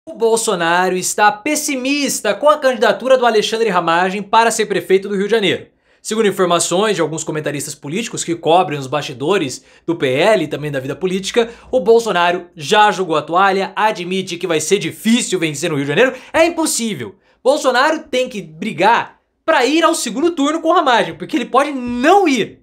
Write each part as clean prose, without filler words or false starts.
O Bolsonaro está pessimista com a candidatura do Alexandre Ramagem para ser prefeito do Rio de Janeiro. Segundo informações de alguns comentaristas políticos que cobrem os bastidores do PL e também da vida política, o Bolsonaro já jogou a toalha, admite que vai ser difícil vencer no Rio de Janeiro. É impossível. Bolsonaro tem que brigar para ir ao segundo turno com o Ramagem, porque ele pode não ir.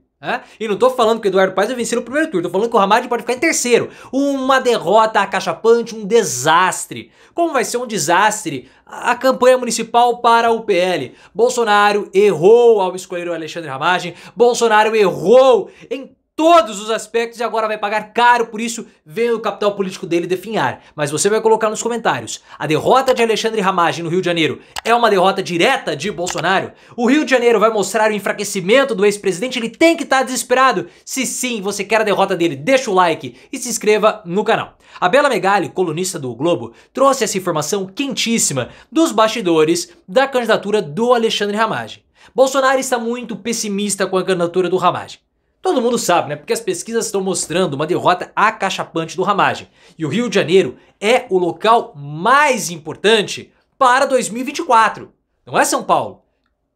E não tô falando que o Eduardo Paes vai vencer no primeiro turno, tô falando que o Ramagem pode ficar em terceiro. Uma derrota acachapante, um desastre. Como vai ser um desastre a campanha municipal para o PL? Bolsonaro errou ao escolher o Alexandre Ramagem, Bolsonaro errou em todos os aspectos e agora vai pagar caro por isso, vendo o capital político dele definhar. Mas você vai colocar nos comentários: a derrota de Alexandre Ramagem no Rio de Janeiro é uma derrota direta de Bolsonaro? O Rio de Janeiro vai mostrar o enfraquecimento do ex-presidente? Ele tem que estar desesperado? Se sim, você quer a derrota dele, deixa o like e se inscreva no canal. A Bela Megali, colunista do Globo, trouxe essa informação quentíssima dos bastidores da candidatura do Alexandre Ramagem. Bolsonaro está muito pessimista com a candidatura do Ramagem. Todo mundo sabe, né? Porque as pesquisas estão mostrando uma derrota acachapante do Ramagem. E o Rio de Janeiro é o local mais importante para 2024. Não é São Paulo.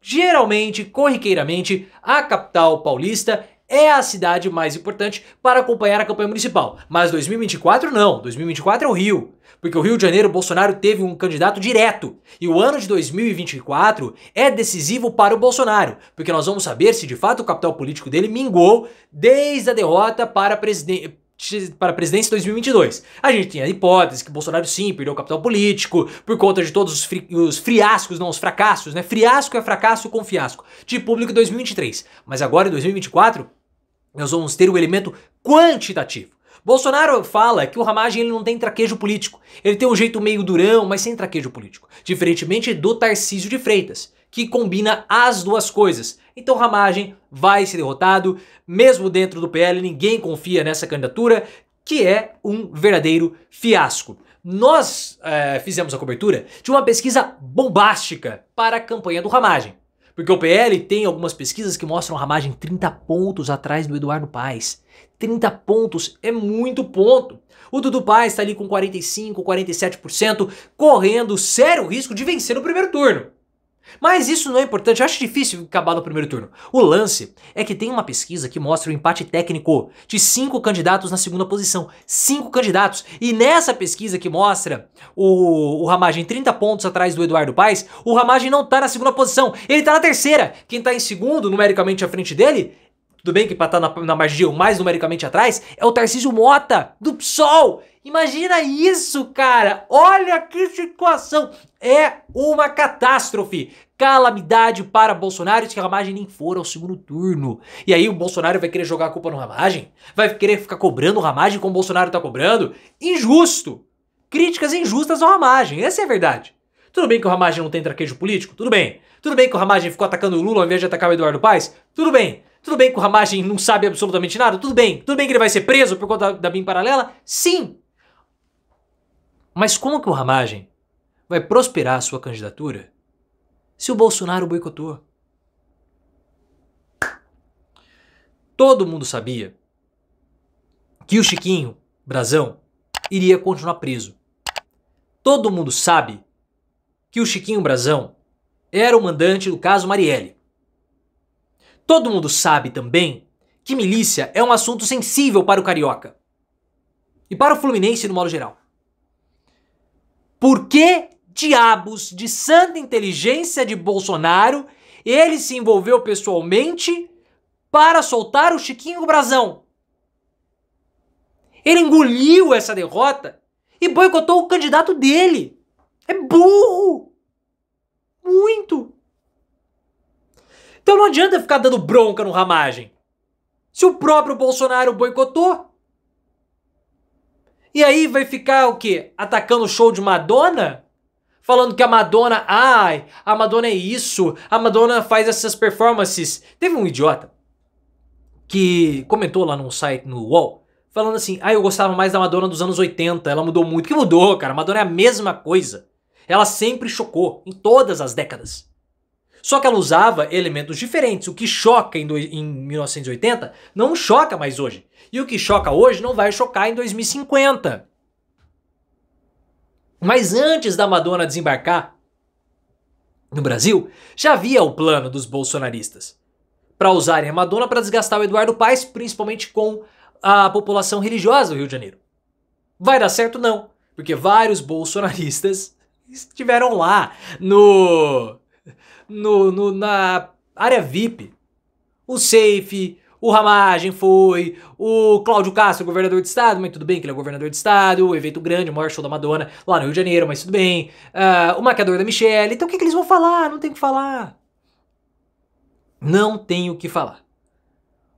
Geralmente, corriqueiramente, a capital paulista é a cidade mais importante para acompanhar a campanha municipal. Mas 2024 não. 2024 é o Rio. Porque o Rio de Janeiro, Bolsonaro teve um candidato direto. E o ano de 2024 é decisivo para o Bolsonaro. Porque nós vamos saber se de fato o capital político dele mingou desde a derrota para a presidência em 2022. A gente tem a hipótese que Bolsonaro sim perdeu o capital político por conta de todos os fiascos, não os fracassos, né? Fiasco é fracasso com fiasco de público em 2023. Mas agora em 2024 nós vamos ter o elemento quantitativo. Bolsonaro fala que o Ramagem ele não tem traquejo político. Ele tem um jeito meio durão, mas sem traquejo político. Diferentemente do Tarcísio de Freitas, que combina as duas coisas. Então Ramagem vai ser derrotado, mesmo dentro do PL ninguém confia nessa candidatura, que é um verdadeiro fiasco. Nós fizemos a cobertura de uma pesquisa bombástica para a campanha do Ramagem. Porque o PL tem algumas pesquisas que mostram o Ramagem 30 pontos atrás do Eduardo Paes. 30 pontos é muito ponto. O Dudu Paes está ali com 45%, 47%, correndo sério risco de vencer no primeiro turno. Mas isso não é importante, eu acho difícil acabar no primeiro turno. O lance é que tem uma pesquisa que mostra o empate técnico de 5 candidatos na segunda posição. 5 candidatos. E nessa pesquisa que mostra o Ramagem 30 pontos atrás do Eduardo Paes, o Ramagem não tá na segunda posição, ele tá na terceira. Quem tá em segundo, numericamente à frente dele, tudo bem que pra estar na margem de mais numericamente atrás, é o Tarcísio Mota, do PSOL. Imagina isso, cara! Olha que situação! É uma catástrofe! Calamidade para Bolsonaro se a Ramagem nem for ao segundo turno. E aí o Bolsonaro vai querer jogar a culpa no Ramagem? Vai querer ficar cobrando o Ramagem como o Bolsonaro tá cobrando? Injusto! Críticas injustas ao Ramagem, essa é a verdade. Tudo bem que o Ramagem não tem traquejo político? Tudo bem. Tudo bem que o Ramagem ficou atacando o Lula ao invés de atacar o Eduardo Paes? Tudo bem. Tudo bem que o Ramagem não sabe absolutamente nada? Tudo bem. Tudo bem que ele vai ser preso por conta da BIM paralela? Sim. Mas como que o Ramagem vai prosperar a sua candidatura se o Bolsonaro boicotou? Todo mundo sabia que o Chiquinho Brazão iria continuar preso. Todo mundo sabe que o Chiquinho Brazão era o mandante do caso Marielle. Todo mundo sabe também que milícia é um assunto sensível para o carioca e para o fluminense no modo geral. Por que diabos de santa inteligência de Bolsonaro ele se envolveu pessoalmente para soltar o Chiquinho Brazão? Ele engoliu essa derrota e boicotou o candidato dele. É burro! Muito! Então não adianta ficar dando bronca no Ramagem, se o próprio Bolsonaro boicotou. E aí vai ficar o quê? Atacando o show de Madonna? Falando que a Madonna, a Madonna é isso, a Madonna faz essas performances. Teve um idiota que comentou lá num site, no UOL, falando assim, eu gostava mais da Madonna dos anos 80, ela mudou muito. Que mudou, cara? A Madonna é a mesma coisa. Ela sempre chocou, em todas as décadas. Só que ela usava elementos diferentes. O que choca em 1980 não choca mais hoje. E o que choca hoje não vai chocar em 2050. Mas antes da Madonna desembarcar no Brasil, já havia o plano dos bolsonaristas para usarem a Madonna para desgastar o Eduardo Paes, principalmente com a população religiosa do Rio de Janeiro. Vai dar certo? Não, porque vários bolsonaristas estiveram lá na área VIP. O Seif, o Ramagem foi, o Cláudio Castro, governador de estado, mas tudo bem que ele é governador de estado, o evento grande, o maior show da Madonna lá no Rio de Janeiro, mas tudo bem. O maquiador da Michelle, então o que eles vão falar? Não tem o que falar. Não tem o que falar.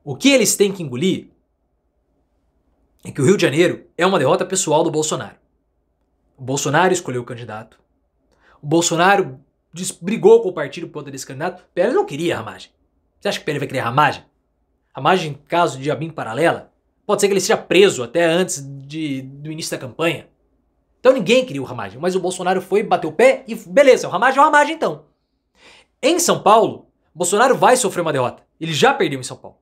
O que eles têm que engolir é que o Rio de Janeiro é uma derrota pessoal do Bolsonaro. O Bolsonaro escolheu o candidato. O Bolsonaro brigou com o partido por conta desse candidato. O PL não queria Ramagem. Você acha que o PL vai querer Ramagem? Ramagem, em caso de Abin paralela, pode ser que ele seja preso até antes do início da campanha. Então ninguém queria o Ramagem, mas o Bolsonaro foi, bateu o pé e beleza, o Ramagem é o Ramagem então. Em São Paulo, Bolsonaro vai sofrer uma derrota. Ele já perdeu em São Paulo.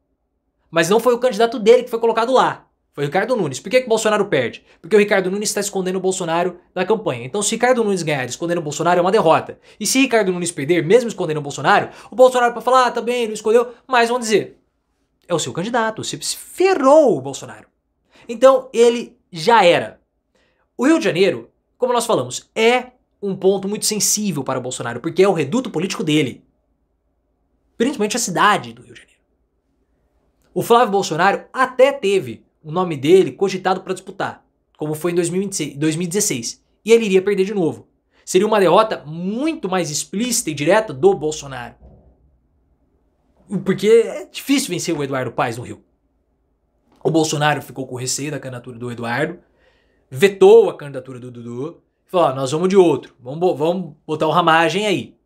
Mas não foi o candidato dele que foi colocado lá. Foi o Ricardo Nunes. Por que o Bolsonaro perde? Porque o Ricardo Nunes está escondendo o Bolsonaro da campanha. Então, se Ricardo Nunes ganhar escondendo o Bolsonaro, é uma derrota. E se Ricardo Nunes perder, mesmo escondendo o Bolsonaro pode falar, tá bem, não escolheu, mas vão dizer, é o seu candidato, você ferrou o Bolsonaro. Então, ele já era. O Rio de Janeiro, como nós falamos, é um ponto muito sensível para o Bolsonaro, porque é o reduto político dele. Principalmente a cidade do Rio de Janeiro. O Flávio Bolsonaro até teve o nome dele cogitado para disputar, como foi em 2016. E ele iria perder de novo. Seria uma derrota muito mais explícita e direta do Bolsonaro. Porque é difícil vencer o Eduardo Paes no Rio. O Bolsonaro ficou com receio da candidatura do Eduardo, vetou a candidatura do Dudu, falou, nós vamos de outro, vamos botar o Ramagem aí.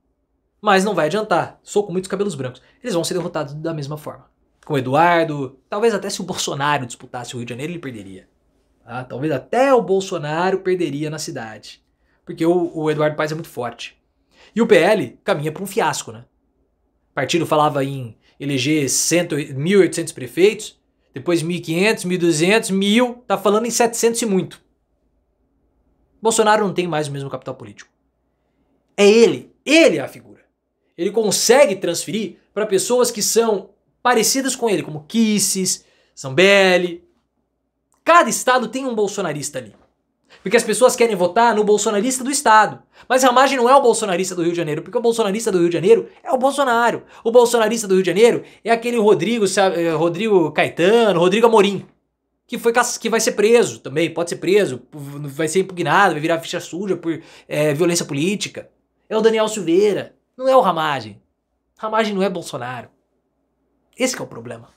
Mas não vai adiantar, sou com muitos cabelos brancos. Eles vão ser derrotados da mesma forma. Com o Eduardo, talvez até se o Bolsonaro disputasse o Rio de Janeiro, ele perderia. Tá? Talvez até o Bolsonaro perderia na cidade. Porque o Eduardo Paes é muito forte. E o PL caminha para um fiasco, né? O partido falava em eleger 1.800 prefeitos, depois 1.500, 1.200, 1.000, tá falando em 700 e muito. Bolsonaro não tem mais o mesmo capital político. É ele é a figura. Ele consegue transferir para pessoas que são parecidas com ele, como Kisses, Zambelli. Cada estado tem um bolsonarista ali. Porque as pessoas querem votar no bolsonarista do estado. Mas Ramagem não é o bolsonarista do Rio de Janeiro, porque o bolsonarista do Rio de Janeiro é o Bolsonaro. O bolsonarista do Rio de Janeiro é aquele Rodrigo Caetano, Rodrigo Amorim, que vai ser preso também, pode ser preso, vai ser impugnado, vai virar ficha suja por violência política. É o Daniel Silveira, não é o Ramagem. Ramagem não é Bolsonaro. Esse que é o problema.